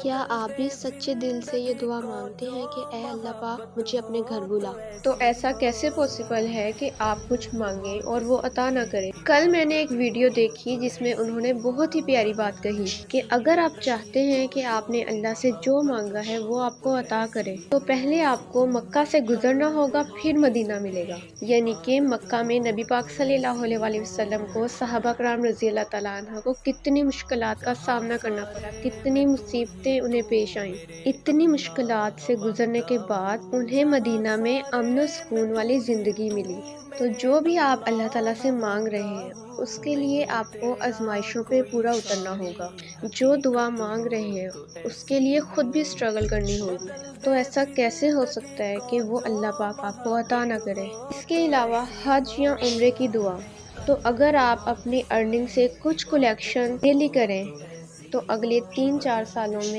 کیا آپ بھی سچے دل سے یہ دعا مانگتے ہیں کہ اے اللہ پاک مجھے اپنے گھر بلا؟ تو ایسا کیسے پاسبل ہے کہ آپ کچھ مانگیں اور وہ عطا نہ کریں؟ کل میں نے ایک ویڈیو دیکھی جس میں انہوں نے بہت ہی پیاری بات کہی کہ اگر آپ چاہتے ہیں کہ آپ نے اللہ سے جو مانگا ہے وہ آپ کو عطا کرے تو پہلے آپ کو مکہ سے گزرنا ہوگا، پھر مدینہ ملے گا۔ یعنی کہ مکہ میں نبی پاک صلی اللہ علیہ وسلم کو، صحابہ کرام رضی اللہ تعالیٰ عنہ کو کتنی مشکلات کا سامنا کرنا پڑا، کتنی مصیبتیں انہیں پیش آئیں۔ اتنی مشکلات سے گزرنے کے بعد انہیں مدینہ میں امن و سکون والی زندگی ملی۔ تو جو بھی آپ اللہ تعالیٰ سے مانگ رہے ہیں اس کے لیے آپ کو آزمائشوں پہ پورا اترنا ہوگا۔ جو دعا مانگ رہے ہیں اس کے لیے خود بھی اسٹرگل کرنی ہوگی۔ تو ایسا کیسے ہو سکتا ہے کہ وہ اللہ پاک آپ کو عطا نہ کرے؟ اس کے علاوہ حج یا عمرے کی دعا، تو اگر آپ اپنی ارننگ سے کچھ کلیکشن ڈیلی کریں تو اگلے 3-4 سالوں میں